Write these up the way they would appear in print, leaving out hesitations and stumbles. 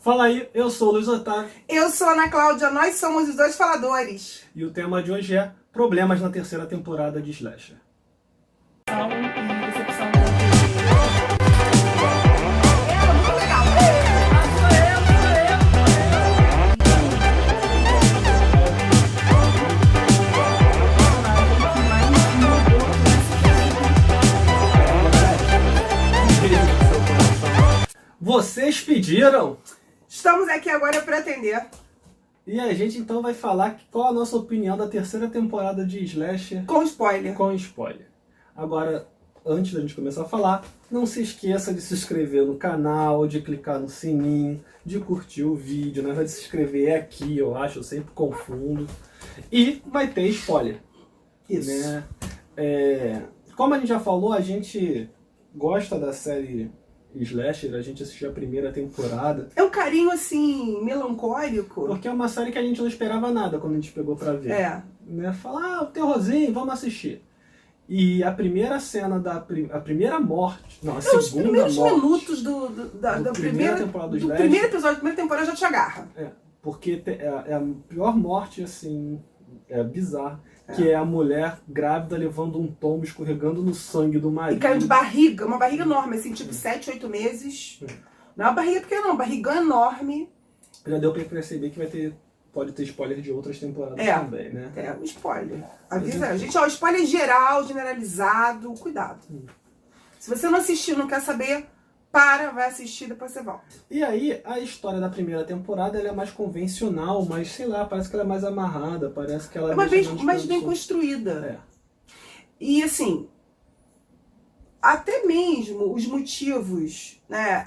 Fala aí, eu sou o Luiz Otávio. Eu sou a Ana Cláudia, nós somos os dois faladores. E o tema de hoje é problemas na terceira temporada de Slasher. Vocês pediram! Estamos aqui agora para atender. E a gente então vai falar qual a nossa opinião da terceira temporada de Slasher. Com spoiler. Com spoiler. Agora, antes da gente começar a falar, não se esqueça de se inscrever no canal, de clicar no sininho, de curtir o vídeo. Na verdade, se inscrever é aqui, eu acho, eu sempre confundo. E vai ter spoiler. Isso. Né? Como a gente já falou, a gente gosta da série Slasher, a gente assistiu a primeira temporada. É um carinho, assim, melancólico. Porque é uma série que a gente não esperava nada quando a gente pegou pra ver. Né? Falar, o terrorzinho, vamos assistir. E a primeira cena a primeira morte, não, a segunda os primeiros morte minutos da primeira temporada do do Slasher. primeiro episódio da primeira temporada já te agarra. Porque é a pior morte, assim, bizarra. Que é a mulher grávida levando um tombo, escorregando no sangue do marido. E caiu de barriga, uma barriga enorme, assim, tipo 7, 8 meses. Não é uma barriga pequena não, barrigão enorme. Já deu pra perceber que pode ter spoiler de outras temporadas também, né? Um spoiler. Avisa, gente, ó, spoiler geral, generalizado, cuidado. Se você não assistiu, não quer saber, vai assistir, depois você volta. E aí, a história da primeira temporada ela é mais convencional, mas sei lá, parece que ela é mais amarrada, parece que ela é mais bem construída. E assim, até mesmo os motivos, né,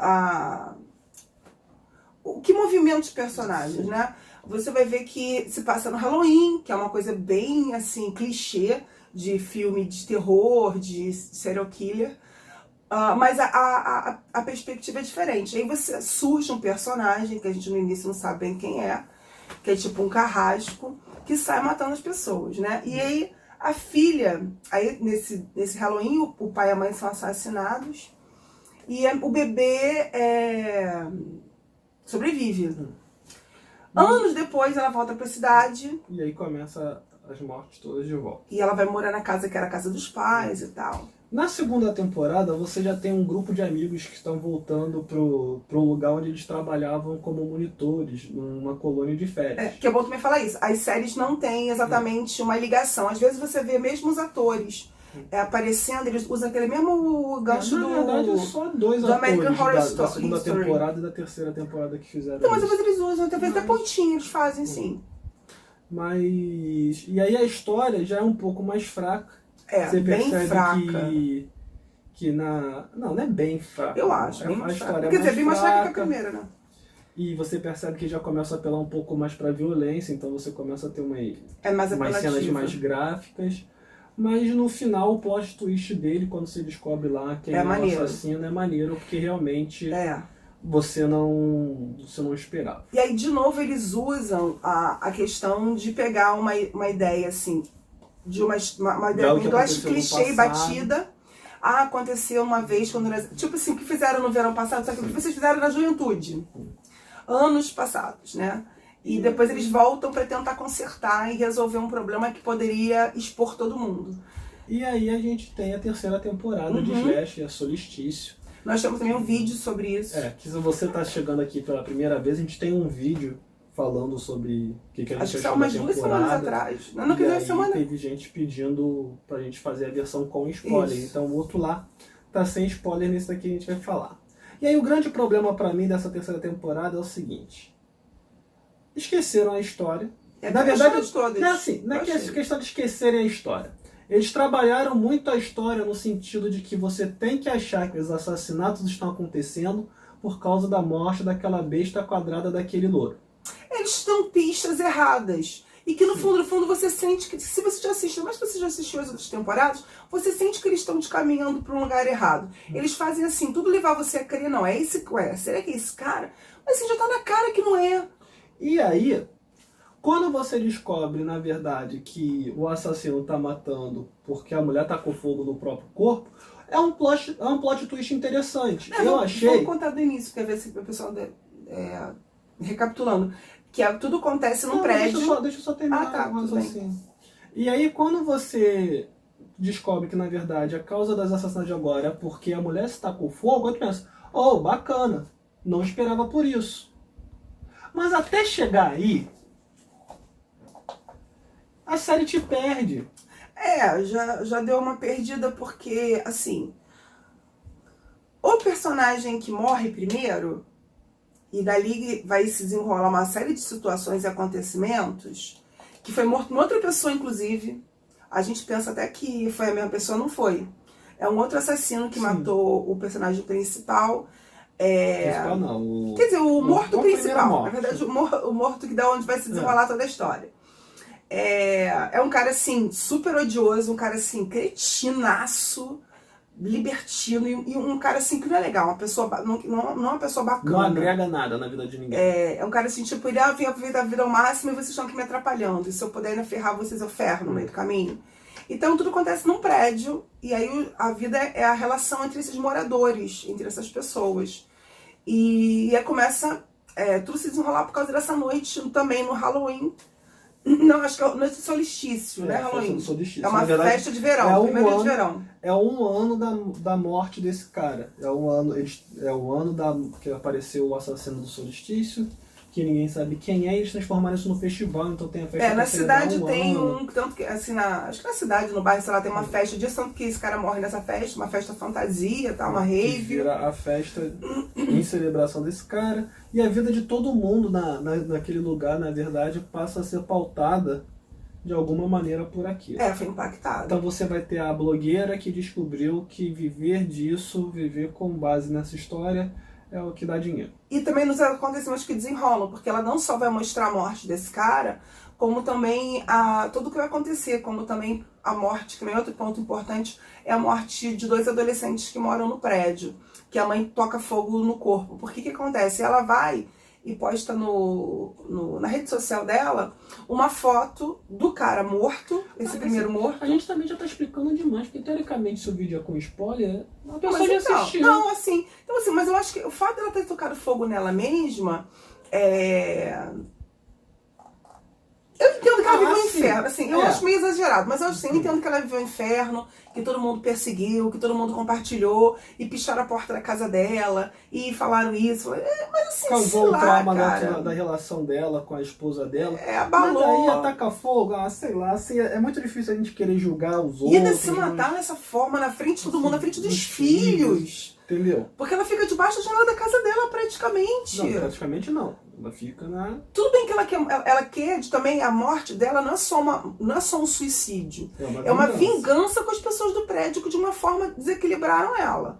o que movimenta os personagens, né? Você vai ver que se passa no Halloween, que é uma coisa bem assim, clichê de filme de terror, de serial killer. Mas a perspectiva é diferente. Aí surge um personagem, que a gente no início não sabe bem quem é, que é tipo um carrasco, que sai matando as pessoas, né? E aí a filha, nesse Halloween, o pai e a mãe são assassinados, e o bebê sobrevive. Anos depois ela volta pra cidade. E aí começa as mortes todas de volta. E ela vai morar na casa que era a casa dos pais e tal. Na segunda temporada, você já tem um grupo de amigos que estão voltando pro lugar onde eles trabalhavam como monitores, numa colônia de férias. Que é bom também falar isso. As séries não têm exatamente uma ligação. Às vezes você vê mesmo os atores aparecendo, eles usam aquele mesmo gancho Na verdade, só dois do atores American Horror da Story. segunda temporada e da terceira temporada que fizeram Então, mas isso. às vezes eles usam, talvez até pontinho eles fazem, sim. Mas... E aí a história já é um pouco mais fraca. Você bem percebe fraca. que Não é bem fraca. Eu acho, bem a mais história fraca. Quer dizer, bem mais fraca que a primeira, né? E você percebe que já começa a apelar um pouco mais pra violência, então você começa a ter mais umas cenas mais gráficas. Mas no final, o plot twist dele, quando você descobre lá quem é o assassino, é maneiro, porque realmente você não esperava. E aí, de novo, eles usam a questão de pegar uma ideia, assim, de uma ideia que eu acho clichê e batida. Aconteceu uma vez quando... Tipo assim, o que fizeram no verão passado, sabe o que vocês fizeram na juventude? Anos passados, né? E depois eles voltam para tentar consertar e resolver um problema que poderia expor todo mundo. E aí a gente tem a terceira temporada de Slasher, Solstício. Nós temos também um vídeo sobre isso. Que se você está chegando aqui pela primeira vez, a gente tem um vídeo falando sobre o que a gente achou da temporada. Umas 2 semanas atrás. Não, que aí semana. Teve gente pedindo pra gente fazer a versão com spoiler. Isso. Então o outro lá tá sem spoiler, nesse daqui a gente vai falar. E aí o grande problema pra mim dessa terceira temporada é o seguinte. Esqueceram a história. Na verdade, não é questão de esquecerem a história. Eles trabalharam muito a história no sentido de que você tem que achar que os assassinatos estão acontecendo por causa da morte daquela besta quadrada daquele louro. Eles dão pistas erradas. E que no fundo você sente que, se você já assistiu, mas se você já assistiu as outras temporadas, você sente que eles estão te caminhando para um lugar errado. Eles fazem assim, tudo levar você a crer, não, será que é esse cara? Mas assim, já tá na cara que não é. E aí, quando você descobre, na verdade, que o assassino tá matando porque a mulher tá com fogo no próprio corpo, é um plot twist interessante. Eu achei... Vou contar do início, quer ver se o pessoal recapitulando, que tudo acontece num Não, prédio. Deixa eu só terminar Ah, tá, o tudo bem. raciocínio. E aí, quando você descobre que, na verdade, a causa das assassinatos de agora é porque a mulher se tacou fogo, aí tu pensa, oh, bacana, não esperava por isso. Mas até chegar aí, a série te perde. Já deu uma perdida porque, assim, o personagem que morre primeiro, e dali vai se desenrolar uma série de situações e acontecimentos, que foi morto uma outra pessoa, inclusive. A gente pensa até que foi a mesma pessoa, não foi. É um outro assassino que matou o personagem principal. Principal não. Quer dizer, o morto principal. Morte. Na verdade, o morto que dá onde vai se desenrolar toda a história. É um cara, assim, super odioso, um cara, assim, cretinaço, libertino, e um cara, assim, que não é legal, uma pessoa, não é uma pessoa bacana. Não agrega nada na vida de ninguém. É um cara, assim, tipo, ele vem aproveitar a vida ao máximo e vocês estão aqui me atrapalhando, e se eu puder ainda ferrar vocês, eu ferro no meio do caminho. Então, tudo acontece num prédio, e aí a vida é a relação entre esses moradores, entre essas pessoas. E aí começa tudo se desenrolar por causa dessa noite, também no Halloween. Não, acho que é noite de solstício, né, Halloween? Solstício. É uma festa de verão, primeiro de verão. É um ano da morte desse cara. É um ano que apareceu o assassino do solstício, que ninguém sabe quem é, e eles transformaram isso no festival, então tem a festa. Na cidade tem tanto que, assim, acho que na cidade, no bairro, sei lá, tem uma festa disso, tanto que esse cara morre nessa festa, uma festa fantasia, tá, uma rave. Que vira a festa em celebração desse cara, e a vida de todo mundo naquele lugar, na verdade, passa a ser pautada de alguma maneira por aquilo. Foi impactada. Então você vai ter a blogueira que descobriu que viver disso, viver com base nessa história, é o que dá dinheiro. E também nos acontecimentos que desenrolam, porque ela não só vai mostrar a morte desse cara, como também tudo o que vai acontecer, como também a morte, que também é outro ponto importante, é a morte de 2 adolescentes que moram no prédio, que a mãe toca fogo no corpo. Porque que acontece? Ela vai e posta na rede social dela uma foto do cara morto, esse primeiro morto. A gente também já tá explicando demais, porque teoricamente se o vídeo é com spoiler, a pessoa já assistiu. Então assim, mas eu acho que o fato dela ter tocado fogo nela mesma, eu entendo que ela viveu um inferno, assim, eu acho meio exagerado, mas eu entendo que ela viveu um inferno, que todo mundo perseguiu, que todo mundo compartilhou, e picharam a porta da casa dela, e falaram isso, mas assim, causou o trauma da relação dela com a esposa dela. Abalou. Mas aí ataca fogo, sei lá, assim, é muito difícil a gente querer julgar os outros. E ainda se matar dessa forma, na frente de todo mundo, na frente dos filhos. Entendeu? Porque ela fica debaixo da janela da casa dela, praticamente. Não, praticamente não. Ela fica na... Tudo bem que ela quer também, a morte dela não é só um suicídio. É uma vingança com as pessoas do prédio que de uma forma desequilibraram ela.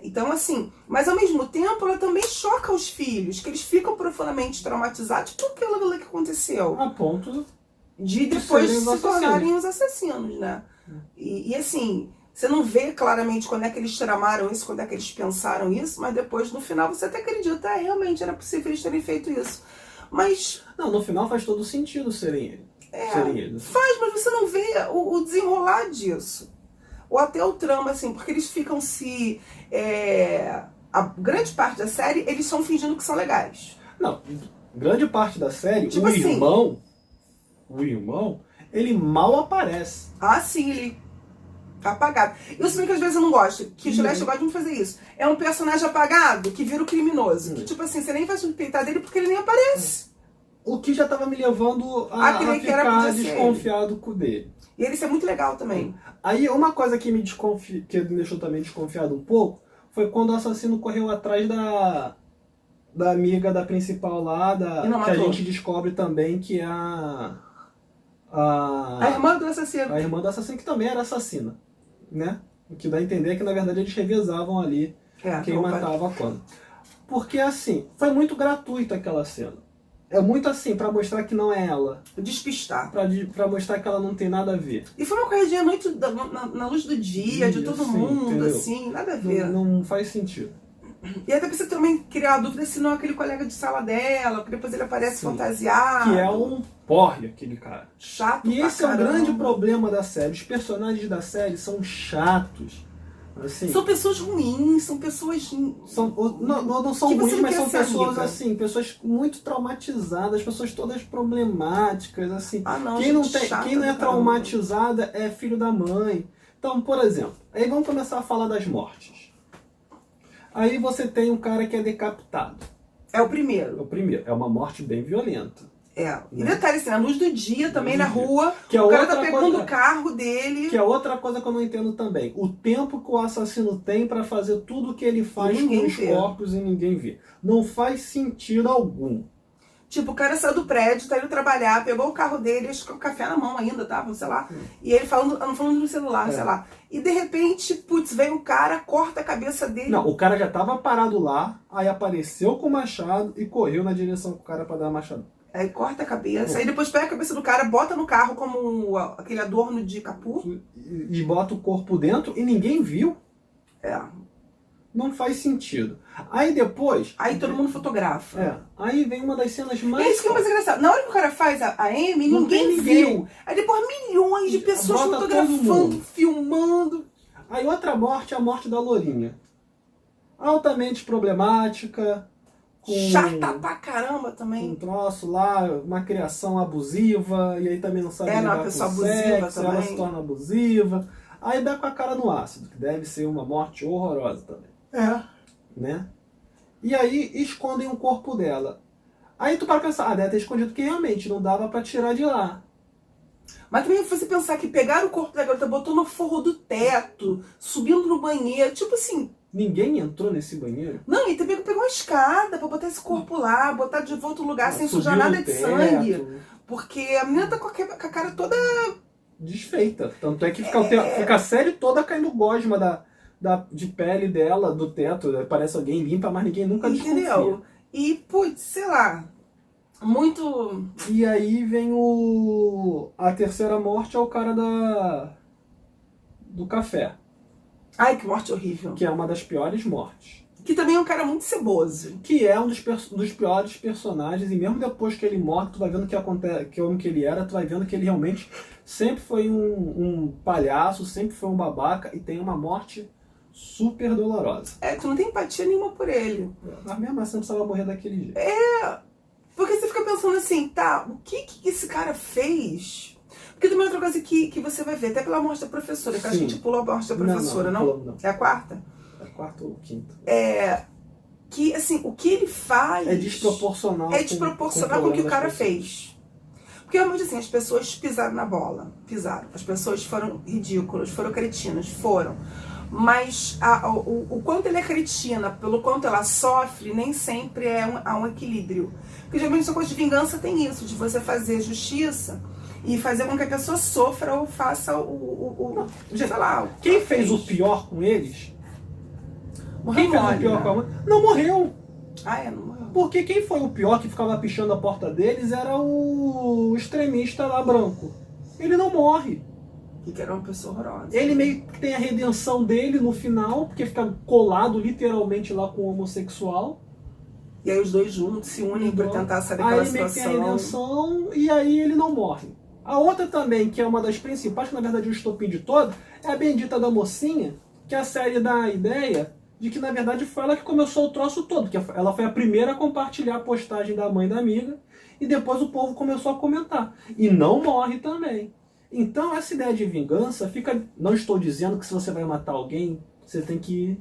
Então assim, mas ao mesmo tempo ela também choca os filhos, que eles ficam profundamente traumatizados por aquilo que aconteceu. A ponto de depois se tornarem os assassinos, né? E assim... Você não vê claramente quando é que eles tramaram isso, quando é que eles pensaram isso, mas depois, no final, você até acredita, realmente era possível eles terem feito isso. Mas... Não, no final faz todo sentido serem eles. Faz, mas você não vê o desenrolar disso. Ou até o trama, assim, porque eles ficam a grande parte da série, eles estão fingindo que são legais. Não, grande parte da série, tipo o irmão, ele mal aparece. Sim, ele... apagado. Isso mesmo que às vezes eu não gosto, que o Celeste gosta de fazer isso. É um personagem apagado que vira o criminoso. Que tipo assim, você nem vai suspeitar dele porque ele nem aparece. O que já tava me levando a ficar desconfiado com dele. E ele isso é muito legal também. Aí uma coisa que me deixou também desconfiado um pouco foi quando o assassino correu atrás da amiga da principal lá, que a gente descobre também que é a irmã do assassino. A irmã do assassino, que também era assassina. Né? O que dá a entender é que na verdade eles revezavam ali quem matava quando. Porque assim, foi muito gratuito aquela cena. É muito assim, pra mostrar que não é ela. Despistar. Pra mostrar que ela não tem nada a ver. E foi uma corridinha noite na luz do dia, de todo mundo, entendeu? Assim, nada a ver. Não faz sentido. E até pra você também criar a dúvida se não é aquele colega de sala dela, porque depois ele aparece fantasiado. Que é um porre, aquele cara. Chato E esse é o grande problema da série. Os personagens da série são chatos. Assim, São pessoas ruins, são pessoas... não são que você ruins, não mas quer são ser pessoas amiga. assim, pessoas muito traumatizadas, pessoas todas problemáticas, assim. Ah, não, Quem não gente tem, chata quem não é do caramba. traumatizada é filho da mãe. Então, por exemplo, aí vamos começar a falar das mortes. Aí você tem um cara que é decapitado. É o É primeiro. o primeiro, é uma morte bem violenta. É. E Né? detalhe, assim, na luz do dia também, Luz na do dia. rua, Que é o cara tá outra pegando coisa- o carro dele. Que é outra coisa que eu não entendo também. O tempo que o assassino tem pra fazer tudo o que ele faz E ninguém com os vê. corpos e ninguém vê. Não faz sentido algum. Tipo, o cara saiu do prédio, tá indo trabalhar, pegou o carro dele, acho que com café na mão ainda, tava, sei lá. E ele falando no celular, sei lá. E de repente, putz, veio o cara, corta a cabeça dele. Não, o cara já tava parado lá, aí apareceu com o machado e correu na direção do cara pra dar a machado. Aí corta a cabeça, aí depois pega a cabeça do cara, bota no carro como aquele adorno de capu. E bota o corpo dentro e ninguém viu. É. Não faz sentido. Aí depois... Aí todo mundo fotografa. Aí vem uma das cenas mais... É isso que é mais engraçado. Na hora que o cara faz a Amy, Não ninguém tem ninguém. viu. Aí depois milhões de pessoas Bota todo fotografando, mundo. filmando. Aí outra morte é a morte da Lourinha. Altamente problemática. Com Chata pra caramba um também. troço lá, uma criação abusiva, e aí também não sabe É, não, lidar uma com pessoa o abusiva sexo, ela também. se torna abusiva. Aí dá com a cara no ácido, que deve ser uma morte horrorosa também. É. Né? E aí escondem o corpo dela. Aí tu para pensar, deve ter escondido porque realmente não dava pra tirar de lá. Mas também você pensar que pegaram o corpo da garota, botou no forro do teto, subindo no banheiro, tipo assim... Ninguém entrou nesse banheiro. Não, e também pegou uma escada pra botar esse corpo lá, botar de volta no lugar sem sujar Subiu nada no de teto, sangue. Porque a menina tá com a cara toda... desfeita. Tanto é que fica a série toda caindo gosma de pele dela, do teto. Parece alguém limpa, mas ninguém nunca desconfia. Entendeu? E, putz, sei lá, muito... E aí vem a terceira morte, é o cara do café. Ai, que morte horrível. Que é uma das piores mortes. Que também é um cara muito ceboso. Que é um dos piores personagens, e mesmo depois que ele morre, tu vai vendo que acontece, que homem que ele era, tu vai vendo que ele realmente sempre foi um palhaço, sempre foi um babaca, e tem uma morte super dolorosa. É, tu não tem empatia nenhuma por ele. Mas mesmo assim não precisava morrer daquele jeito. Porque você fica pensando assim, tá, o que esse cara fez? Porque também outra coisa que você vai ver, até pela morte da professora, que a Sim. gente pulou a morte da professora, não? pulamos, não. É a quarta? É a quarta ou quinta. Que, assim, o que ele faz... É desproporcional. É desproporcional com o que o cara das pessoas. fez. Porque realmente assim, as pessoas pisaram na bola. Pisaram. As pessoas foram ridículas, foram cretinas, foram. Mas o quanto ele é cretina, pelo quanto ela sofre, nem sempre há um equilíbrio. Porque geralmente essa coisa de vingança tem isso, de você fazer justiça e fazer com que a pessoa sofra ou faça sei lá. Quem fez o pior com eles? Morreu Quem fez mole, o pior né? com a mãe? Não morreu. Não morreu. Porque quem foi o pior que ficava pichando a porta deles era o extremista lá branco. Ele não morre. Que era uma pessoa horrorosa. Ele meio que tem a redenção dele no final, porque fica colado literalmente lá com o homossexual. E aí os dois juntos se unem pra tentar sair Aí daquela ele meio que tem a situação. redenção e aí ele não morre. A outra também, que é uma das principais, que na verdade é o estopim de todo, é a bendita da mocinha, que a série dá a ideia de que na verdade foi ela que começou o troço todo, que ela foi a primeira a compartilhar a postagem da mãe da amiga, e depois o povo começou a comentar. E não morre também. Então essa ideia de vingança fica... Não estou dizendo que se você vai matar alguém, você tem que...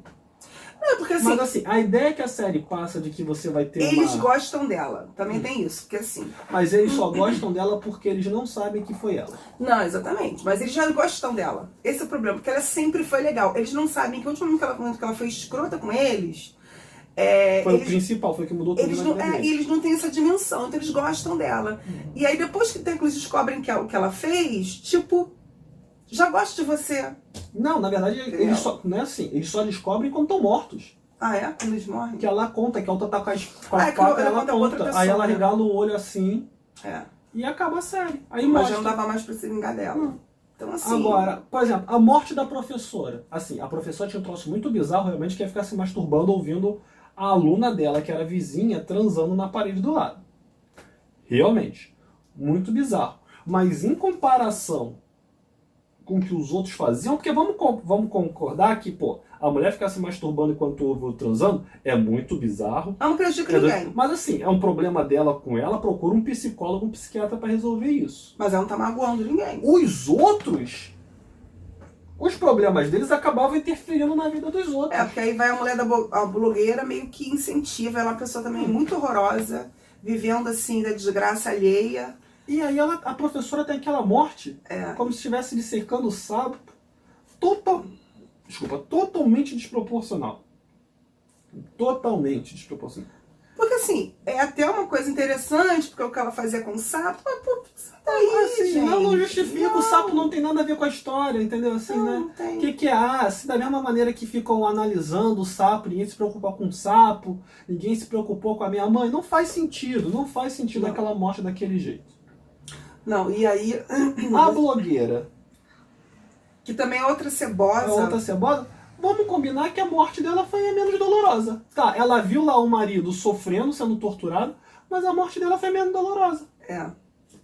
Não, porque assim, Mas assim, a ideia que a série passa de que você vai ter eles gostam dela. Também tem isso, porque assim... Mas eles só gostam dela porque eles não sabem que foi ela. Não, exatamente. Mas eles já gostam dela. Esse é o problema, porque ela sempre foi legal. Eles não sabem que o último momento que ela foi escrota com eles... Foi o principal, foi o que mudou tudo na vida deles. E eles não têm essa dimensão, então eles gostam dela. E aí depois que eles descobrem que é o que ela fez, tipo... Já gosto de você. Não, na verdade, eles só, não é assim. Eles só descobrem quando estão mortos. Ah, é? Quando eles morrem? Que ela conta, que a outra tá com a que faca, ela ela conta com outra conta. pessoa, Aí ela né? regala o olho assim É. e acaba a série. Aí Mas mostra. já não dava mais pra se vingar dela. Então assim... Agora, por exemplo, a morte da professora. Assim, a professora tinha um troço muito bizarro, realmente, que ia ficar se masturbando ouvindo a aluna dela, que era vizinha, transando na parede do lado. Realmente. Muito bizarro. Mas em comparação com o que os outros faziam, porque vamos concordar que, pô, a mulher ficar se masturbando enquanto o outro transando é muito bizarro. Não prejudica ninguém. Mas assim, é um problema dela com ela, procura um psicólogo, um psiquiatra pra resolver isso. Mas ela não tá magoando ninguém. Os outros, os problemas deles acabavam interferindo na vida dos outros. É, porque aí vai a mulher a blogueira meio que incentiva, ela é uma pessoa também muito horrorosa, vivendo assim da desgraça alheia. E aí a professora tem aquela morte, como se estivesse dissecando o sapo, totalmente desproporcional. Totalmente desproporcional. Porque assim, é até uma coisa interessante, porque o que ela fazia com o sapo, mas pô, tá aí, assim, gente. Não justifica, o sapo não tem nada a ver com a história, entendeu? Assim, Não, né? não tem. Se da mesma maneira que ficam analisando o sapo, ninguém se preocupou com o sapo, ninguém se preocupou com a minha mãe, não faz sentido aquela morte daquele jeito. Não, e aí... A blogueira. Que também é outra cebosa. Vamos combinar que a morte dela foi a menos dolorosa. Tá, ela viu lá o marido sofrendo, sendo torturado, mas a morte dela foi menos dolorosa. É.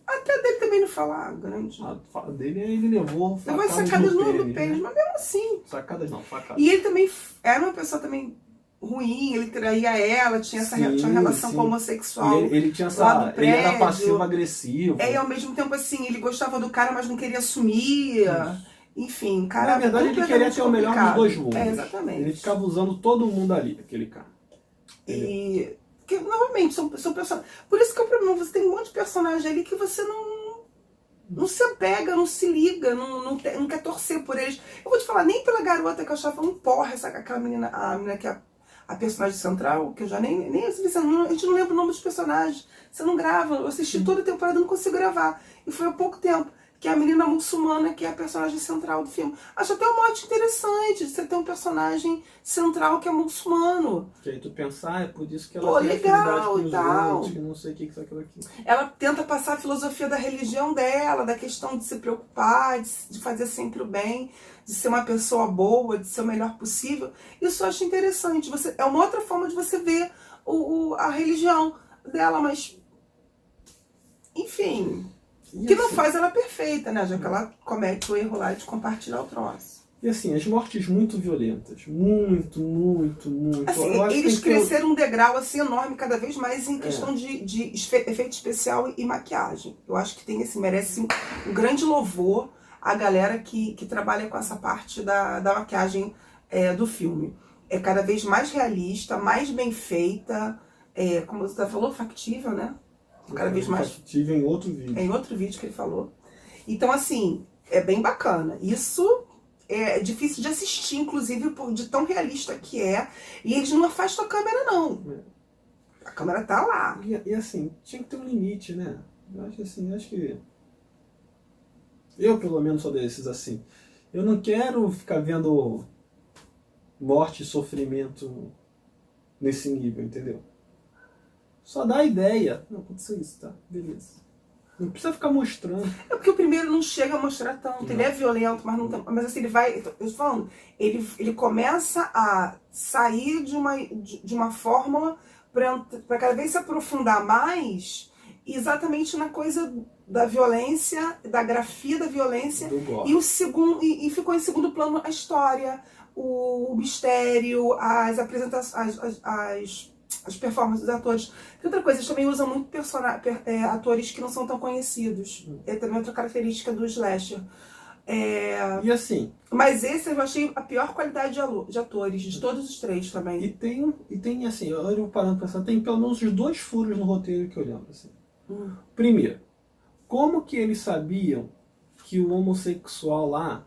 Até dele também não falar grande. A dele, ele levou sacadas no pênis, mas mesmo assim. Sacadas não, facadas. E ele também era uma pessoa também ruim, ele traía ela, tinha uma relação com homossexual. Ele tinha essa. Ele era passivo-agressivo. E ao mesmo tempo, assim, ele gostava do cara, mas não queria assumir. Enfim, cara. Na verdade, ele queria ter o melhor dos dois mundos. Exatamente. Ele ficava usando todo mundo ali, aquele cara. E. Que, novamente, são personagens. Por isso que é o problema, você tem um monte de personagem ali que você não se apega, não se liga, não quer torcer por eles. Eu vou te falar, nem pela garota que eu achava um porra, aquela menina, a menina que é a personagem central, que eu já nem a gente não lembra o nome dos personages. Você não grava, eu assisti toda a temporada e não consigo gravar. E foi há pouco tempo. Que é a menina muçulmana, que é a personagem central do filme. Acho até um mote interessante de você ter um personagem central que é muçulmano. Que aí tu pensar, é por isso que ela tem legal, afinidade com os tal. outros, que não sei o que isso, aquilo aqui. Ela tenta passar a filosofia da religião dela, da questão de se preocupar, de fazer sempre o bem, de ser uma pessoa boa, de ser o melhor possível. Isso eu acho interessante. É uma outra forma de você ver a religião dela, mas... Enfim... Que não faz ela perfeita, né? Já que ela comete o erro lá de compartilhar o troço. E assim, as mortes muito violentas. Muito. Assim, eles cresceram um degrau assim, enorme, cada vez mais em questão de efeito especial e maquiagem. Eu acho que merece um grande louvor a galera que trabalha com essa parte da maquiagem do filme. É cada vez mais realista, mais bem feita, como você falou, factível, né? Cada vez mais. Tive em outro vídeo. Em outro vídeo que ele falou. Então, assim, é bem bacana. Isso é difícil de assistir, inclusive, de tão realista que é. E eles não afastam a câmera, não. A câmera tá lá. E assim, tinha que ter um limite, né? Eu acho que... Eu, pelo menos, sou desses, assim. Eu não quero ficar vendo morte e sofrimento nesse nível, entendeu? Só dá a ideia. Não, aconteceu isso, tá? Beleza. Não precisa ficar mostrando. É porque o primeiro não chega a mostrar tanto. Não. Ele é violento, mas não tem. Mas assim, ele vai. Eu tô falando, ele começa a sair de uma fórmula para cada vez se aprofundar mais exatamente na coisa da violência, da grafia da violência. E ficou em segundo plano a história, o mistério, as apresentações, as performances dos atores. E outra coisa, eles também usam muito atores que não são tão conhecidos. É também outra característica do slasher. E assim... Mas esse eu achei a pior qualidade de atores, de todos os três também. E tem assim, eu parando pra pensar, tem pelo menos os 2 furos no roteiro que eu lembro. Assim. Primeiro, como que eles sabiam que o homossexual lá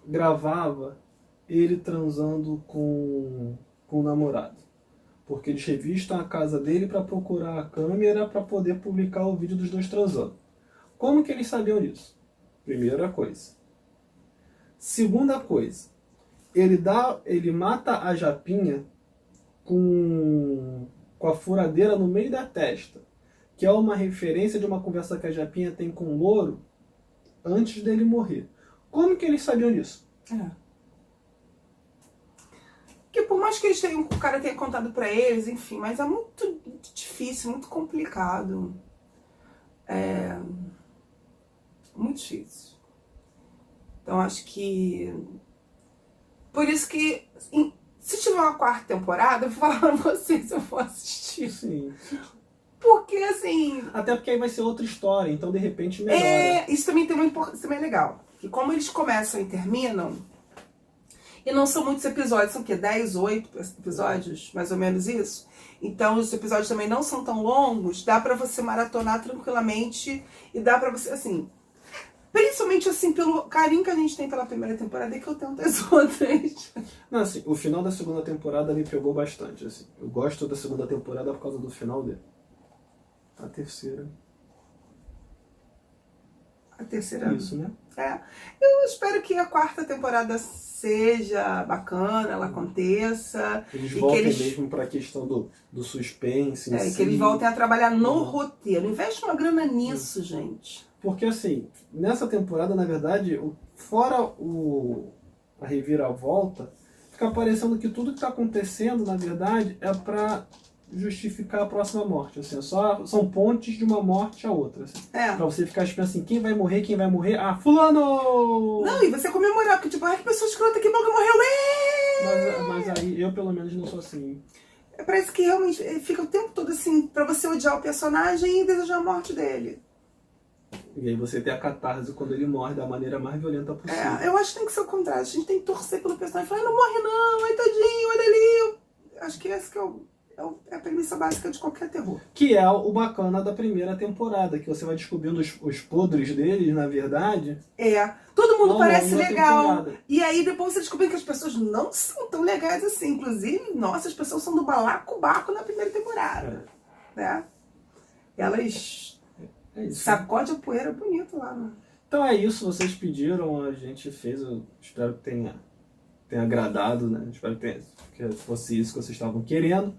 gravava ele transando com o namorado? Porque eles revistam a casa dele para procurar a câmera para poder publicar o vídeo dos 2 transando. Como que eles sabiam disso? Primeira coisa. Segunda coisa. Ele mata a Japinha com a furadeira no meio da testa, que é uma referência de uma conversa que a Japinha tem com o Louro antes dele morrer. Como que eles sabiam disso? Porque por mais que o cara tenha contado pra eles, enfim, mas é muito difícil, muito complicado. Muito difícil. Então acho que... Por isso que, se tiver uma quarta temporada, eu vou falar pra você se eu for assistir. Sim. Porque, assim... Até porque aí vai ser outra história, então de repente melhora. Isso também tem uma importância, também é legal. Que como eles começam e terminam, e não são muitos episódios, são o quê? 10, 8 episódios? Mais ou menos isso? Então os episódios também não são tão longos, dá pra você maratonar tranquilamente e dá pra você, assim... Principalmente, assim, pelo carinho que a gente tem pela primeira temporada e que eu tenho das outras. Não, assim, o final da segunda temporada me pegou bastante, assim. Eu gosto da segunda temporada por causa do final dele. A terceira... A terceira... Isso, né? Eu espero que a quarta temporada seja bacana, ela aconteça. Eles e voltem que eles, mesmo pra questão do suspense em si. que eles voltem a trabalhar no roteiro. Investe uma grana nisso, gente. Porque, assim, nessa temporada, na verdade, fora a reviravolta, fica parecendo que tudo que está acontecendo, na verdade, é para justificar a próxima morte. Assim, são pontes de uma morte a outra. Assim, pra você ficar esperando assim, quem vai morrer, quem vai morrer? Ah, fulano! Não, e você comemorar, porque tipo, ai, que pessoa escrota, que bom que morreu! Mas aí, eu pelo menos não sou assim. Parece que realmente fica o tempo todo assim, pra você odiar o personagem e desejar a morte dele. E aí você tem a catarse quando ele morre da maneira mais violenta possível. Eu acho que tem que ser o contrário. A gente tem que torcer pelo personagem e falar, não morre não, ai tadinho, olha ali. Acho que esse que é a premissa básica de qualquer terror. Que é o bacana da primeira temporada, que você vai descobrindo os podres deles, na verdade. Todo mundo parece legal. Temporada. E aí depois você descobre que as pessoas não são tão legais assim. Inclusive, nossa, as pessoas são do balacobaco na primeira temporada. Né? Elas sacodem a poeira bonito lá, né? Então é isso, vocês pediram, a gente fez, eu espero que tenha agradado, né? Espero que fosse isso que vocês estavam querendo.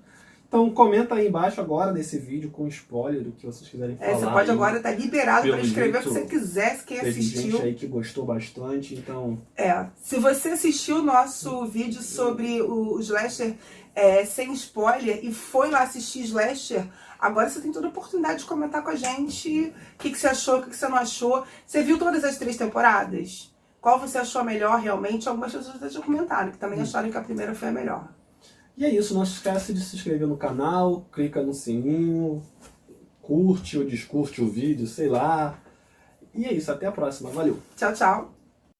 Então comenta aí embaixo agora nesse vídeo com spoiler do que vocês quiserem falar. Você pode agora estar liberado para escrever o que jeito, você quiser, quem teve assistiu. gente aí que gostou bastante, então... Se você assistiu o nosso vídeo sobre o Slasher sem spoiler e foi lá assistir Slasher, agora você tem toda a oportunidade de comentar com a gente o que você achou, o que você não achou. Você viu todas as 3 temporadas? Qual você achou a melhor realmente? Algumas pessoas até já comentaram que também acharam que a primeira foi a melhor. E é isso, não esquece de se inscrever no canal, clica no sininho, curte ou descurte o vídeo, sei lá. E é isso, até a próxima, valeu! Tchau, tchau!